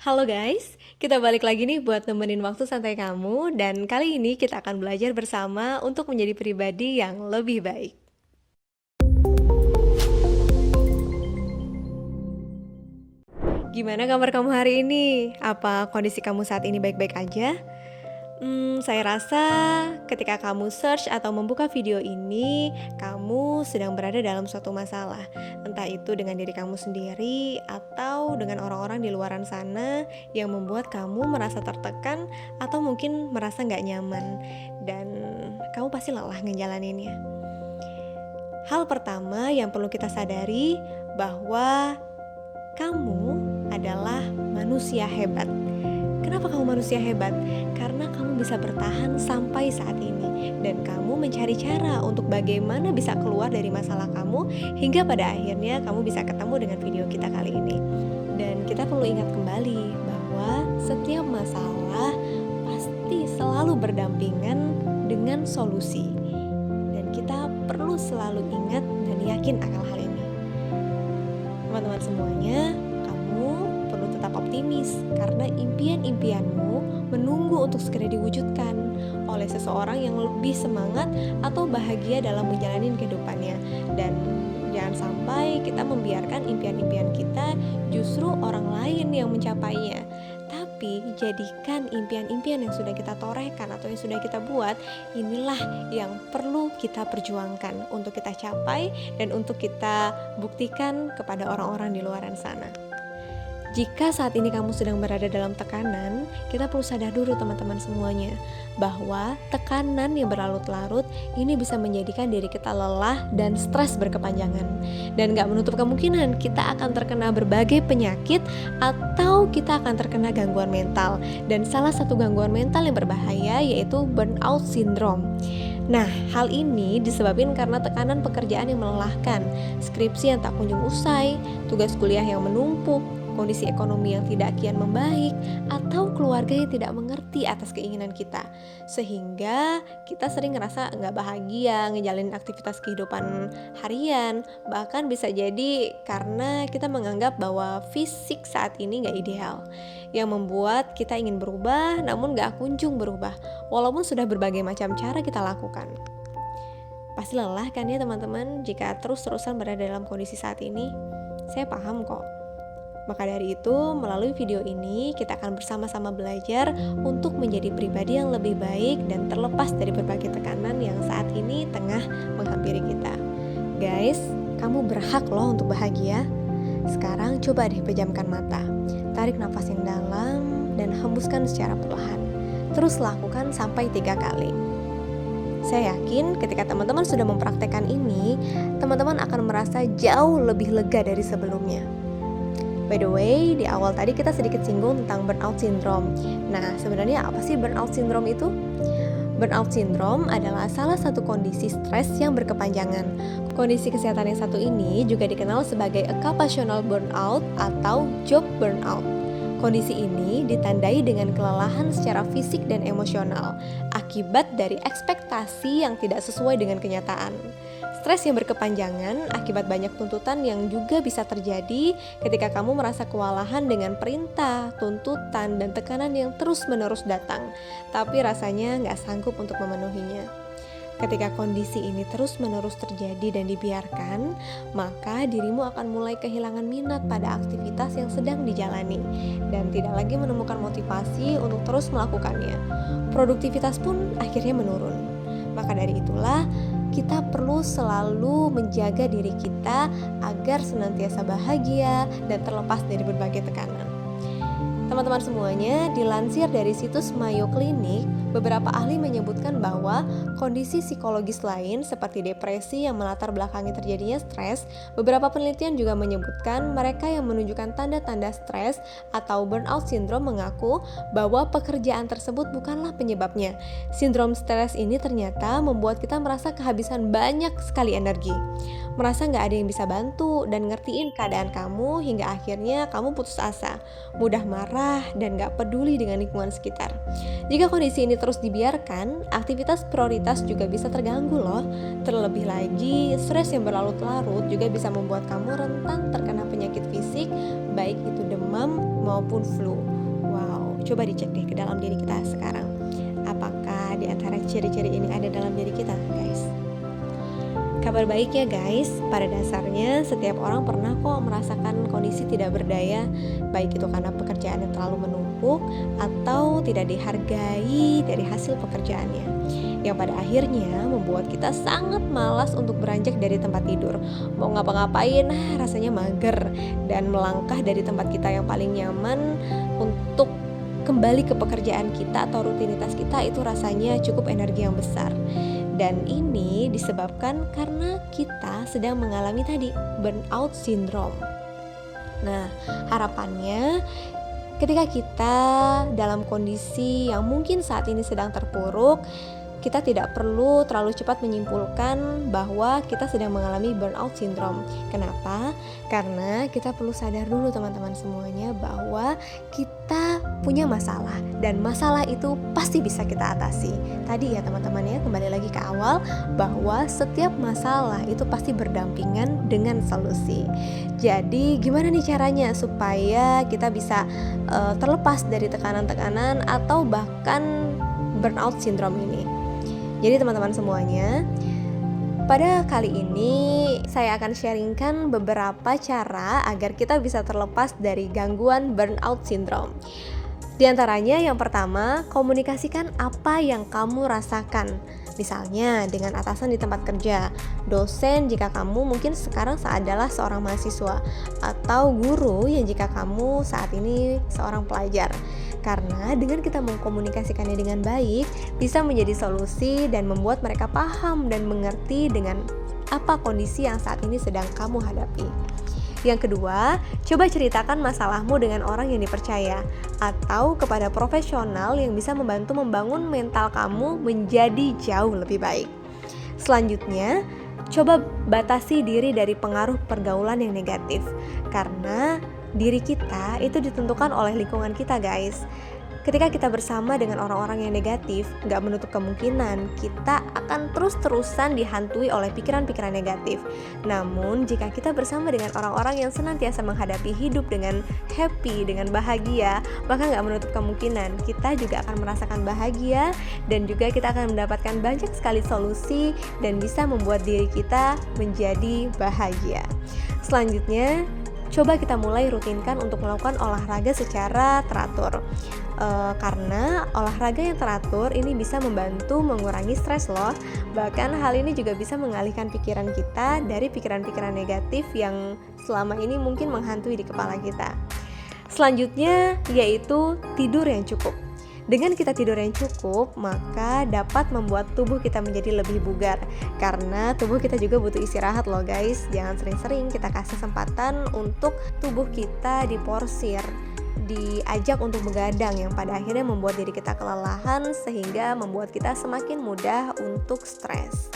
Halo guys, kita balik lagi nih buat nemenin waktu santai kamu dan kali ini kita akan belajar bersama untuk menjadi pribadi yang lebih baik. Gimana kabar kamu hari ini? Apa kondisi kamu saat ini baik-baik aja? Saya rasa ketika kamu search atau membuka video ini, kamu sedang berada dalam suatu masalah. Entah itu dengan diri kamu sendiri atau dengan orang-orang di luaran sana yang membuat kamu merasa tertekan atau mungkin merasa nggak nyaman. Dan kamu pasti lelah ngejalaninnya. Hal pertama yang perlu kita sadari bahwa kamu adalah manusia hebat. Kenapa kamu manusia hebat? Karena kamu bisa bertahan sampai saat ini dan kamu mencari cara untuk bagaimana bisa keluar dari masalah kamu hingga pada akhirnya kamu bisa ketemu dengan video kita kali ini. Dan kita perlu ingat kembali bahwa setiap masalah pasti selalu berdampingan dengan solusi. Dan kita perlu selalu ingat dan yakin akan hal ini. Teman-teman semuanya, kamu perlu tetap optimis karena impian-impianmu menunggu untuk segera diwujudkan oleh seseorang yang lebih semangat atau bahagia dalam menjalani kehidupannya. Dan jangan sampai kita membiarkan impian-impian kita justru orang lain yang mencapainya. Tapi jadikan impian-impian yang sudah kita torehkan atau yang sudah kita buat, inilah yang perlu kita perjuangkan untuk kita capai dan untuk kita buktikan kepada orang-orang di luaran sana. Jika saat ini kamu sedang berada dalam tekanan, kita perlu sadar dulu teman-teman semuanya bahwa tekanan yang berlarut-larut ini bisa menjadikan diri kita lelah dan stres berkepanjangan. Dan gak menutup kemungkinan kita akan terkena berbagai penyakit atau kita akan terkena gangguan mental. Dan salah satu gangguan mental yang berbahaya yaitu burnout syndrome. Nah, hal ini disebabkan karena tekanan pekerjaan yang melelahkan, skripsi yang tak kunjung usai, tugas kuliah yang menumpuk, kondisi ekonomi yang tidak kian membaik, atau keluarga yang tidak mengerti atas keinginan kita. Sehingga kita sering ngerasa nggak bahagia ngejalanin aktivitas kehidupan harian. Bahkan bisa jadi karena kita menganggap bahwa fisik saat ini nggak ideal, yang membuat kita ingin berubah namun nggak kunjung berubah, walaupun sudah berbagai macam cara kita lakukan. Pasti lelah kan ya teman-teman jika terus-terusan berada dalam kondisi saat ini? Saya paham kok. Maka dari itu, melalui video ini kita akan bersama-sama belajar untuk menjadi pribadi yang lebih baik dan terlepas dari berbagai tekanan yang saat ini tengah menghampiri kita. Guys, kamu berhak loh untuk bahagia. Sekarang coba deh pejamkan mata. Tarik nafas yang dalam dan hembuskan secara perlahan. Terus lakukan sampai 3 kali. Saya yakin ketika teman-teman sudah mempraktekkan ini, teman-teman akan merasa jauh lebih lega dari sebelumnya. By the way, di awal tadi kita sedikit singgung tentang burnout syndrome. Nah, sebenarnya apa sih burnout syndrome itu? Burnout syndrome adalah salah satu kondisi stres yang berkepanjangan. Kondisi kesehatan yang satu ini juga dikenal sebagai occupational burnout atau job burnout. Kondisi ini ditandai dengan kelelahan secara fisik dan emosional akibat dari ekspektasi yang tidak sesuai dengan kenyataan. Stres yang berkepanjangan akibat banyak tuntutan yang juga bisa terjadi ketika kamu merasa kewalahan dengan perintah, tuntutan, dan tekanan yang terus-menerus datang, tapi rasanya nggak sanggup untuk memenuhinya. Ketika kondisi ini terus-menerus terjadi dan dibiarkan, maka dirimu akan mulai kehilangan minat pada aktivitas yang sedang dijalani dan tidak lagi menemukan motivasi untuk terus melakukannya. Produktivitas pun akhirnya menurun. Maka dari itulah, kita perlu selalu menjaga diri kita agar senantiasa bahagia dan terlepas dari berbagai tekanan. Teman-teman semuanya, dilansir dari situs Mayo Clinic, beberapa ahli menyebutkan bahwa kondisi psikologis lain seperti depresi yang melatar belakangi terjadinya stres, beberapa penelitian juga menyebutkan mereka yang menunjukkan tanda-tanda stres atau burnout syndrome mengaku bahwa pekerjaan tersebut bukanlah penyebabnya. Sindrom stres ini ternyata membuat kita merasa kehabisan banyak sekali energi, merasa nggak ada yang bisa bantu dan ngertiin keadaan kamu hingga akhirnya kamu putus asa, mudah marah, dan gak peduli dengan lingkungan sekitar. Jika kondisi ini terus dibiarkan, aktivitas prioritas juga bisa terganggu loh. Terlebih lagi, stres yang berlarut-larut juga bisa membuat kamu rentan terkena penyakit fisik, baik itu demam maupun flu. Coba dicek deh ke dalam diri kita sekarang. Apakah di antara ciri-ciri ini ada dalam diri kita, guys? Kabar baik ya guys, pada dasarnya setiap orang pernah kok merasakan kondisi tidak berdaya, baik itu karena pekerjaan yang terlalu menumpuk atau tidak dihargai dari hasil pekerjaannya, yang pada akhirnya membuat kita sangat malas untuk beranjak dari tempat tidur. Mau ngapa-ngapain rasanya mager, dan melangkah dari tempat kita yang paling nyaman untuk kembali ke pekerjaan kita atau rutinitas kita itu rasanya cukup energi yang besar. Dan ini disebabkan karena kita sedang mengalami tadi burnout syndrome. Nah, harapannya ketika kita dalam kondisi yang mungkin saat ini sedang terpuruk, kita tidak perlu terlalu cepat menyimpulkan bahwa kita sedang mengalami burnout syndrome. Kenapa? Karena kita perlu sadar dulu teman-teman semuanya bahwa kita punya masalah, dan masalah itu pasti bisa kita atasi. Tadi ya teman-teman ya, kembali lagi ke awal bahwa setiap masalah itu pasti berdampingan dengan solusi. Jadi gimana nih caranya supaya kita bisa terlepas dari tekanan-tekanan atau bahkan burnout syndrome ini? Jadi teman-teman semuanya, pada kali ini saya akan sharingkan beberapa cara agar kita bisa terlepas dari gangguan burnout syndrome. Di antaranya yang pertama, komunikasikan apa yang kamu rasakan. Misalnya dengan atasan di tempat kerja, dosen jika kamu mungkin sekarang adalah seorang mahasiswa, atau guru yang jika kamu saat ini seorang pelajar. Karena dengan kita mengkomunikasikannya dengan baik, bisa menjadi solusi dan membuat mereka paham dan mengerti dengan apa kondisi yang saat ini sedang kamu hadapi. Yang kedua, coba ceritakan masalahmu dengan orang yang dipercaya atau kepada profesional yang bisa membantu membangun mental kamu menjadi jauh lebih baik. Selanjutnya, coba batasi diri dari pengaruh pergaulan yang negatif, karena diri kita itu ditentukan oleh lingkungan kita, guys. Ketika kita bersama dengan orang-orang yang negatif, gak menutup kemungkinan kita akan terus-terusan dihantui oleh pikiran-pikiran negatif. Namun, jika kita bersama dengan orang-orang yang senantiasa menghadapi hidup dengan happy, dengan bahagia, maka gak menutup kemungkinan kita juga akan merasakan bahagia, dan juga kita akan mendapatkan banyak sekali solusi dan bisa membuat diri kita menjadi bahagia. Selanjutnya, coba kita mulai rutinkan untuk melakukan olahraga secara teratur. Karena olahraga yang teratur ini bisa membantu mengurangi stres loh. Bahkan hal ini juga bisa mengalihkan pikiran kita dari pikiran-pikiran negatif yang selama ini mungkin menghantui di kepala kita. Selanjutnya yaitu tidur yang cukup. Dengan kita tidur yang cukup, maka dapat membuat tubuh kita menjadi lebih bugar. Karena tubuh kita juga butuh istirahat loh guys. Jangan sering-sering kita kasih kesempatan untuk tubuh kita diporsir, diajak untuk begadang, yang pada akhirnya membuat diri kita kelelahan sehingga membuat kita semakin mudah untuk stres.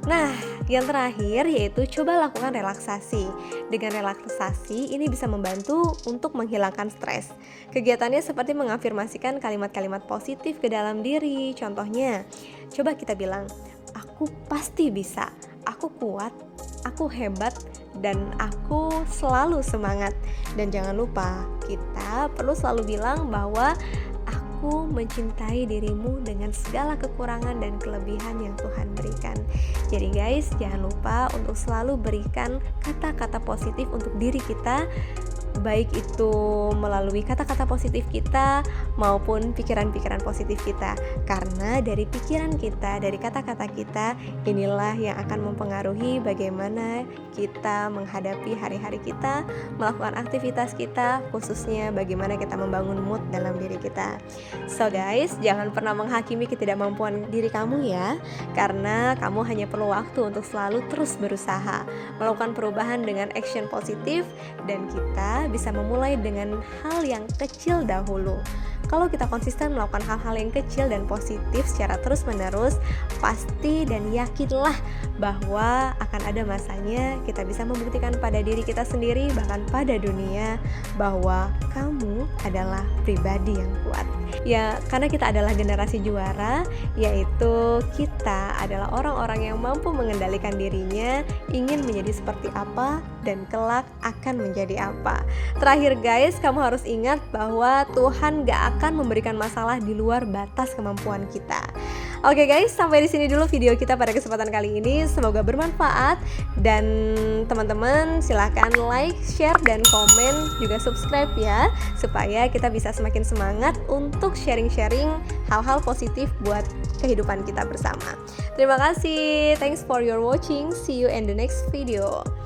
Nah, yang terakhir yaitu coba lakukan relaksasi. Dengan relaksasi ini bisa membantu untuk menghilangkan stres. Kegiatannya seperti mengafirmasikan kalimat-kalimat positif ke dalam diri. Contohnya, coba kita bilang, aku pasti bisa, aku kuat, aku hebat, dan aku selalu semangat. Dan jangan lupa, kita perlu selalu bilang bahwa aku mencintai dirimu dengan segala kekurangan dan kelebihan yang Tuhan berikan. Jadi guys, jangan lupa untuk selalu berikan kata-kata positif untuk diri kita, baik itu melalui kata-kata positif kita maupun pikiran-pikiran positif kita. Karena dari pikiran kita, dari kata-kata kita, inilah yang akan mempengaruhi bagaimana kita menghadapi hari-hari kita, melakukan aktivitas kita, khususnya bagaimana kita membangun mood dalam diri kita. So guys, jangan pernah menghakimi ketidakmampuan diri kamu ya, karena kamu hanya perlu waktu untuk selalu terus berusaha melakukan perubahan dengan action positif, dan kita bisa memulai dengan hal yang kecil dahulu. Kalau kita konsisten melakukan hal-hal yang kecil dan positif secara terus-menerus, pasti dan yakinlah bahwa akan ada masanya kita bisa membuktikan pada diri kita sendiri, bahkan pada dunia, bahwa kamu adalah pribadi yang kuat. Ya, karena kita adalah generasi juara, yaitu kita adalah orang-orang yang mampu mengendalikan dirinya, ingin menjadi seperti apa, dan kelak akan menjadi apa. Terakhir guys, kamu harus ingat bahwa Tuhan gak akan memberikan masalah di luar batas kemampuan kita. Oke guys, sampai di sini dulu video kita pada kesempatan kali ini. Semoga bermanfaat dan teman-teman silahkan like, share, dan komen, juga subscribe ya, supaya kita bisa semakin semangat untuk sharing-sharing hal-hal positif buat kehidupan kita bersama. Terima kasih, thanks for your watching, see you in the next video.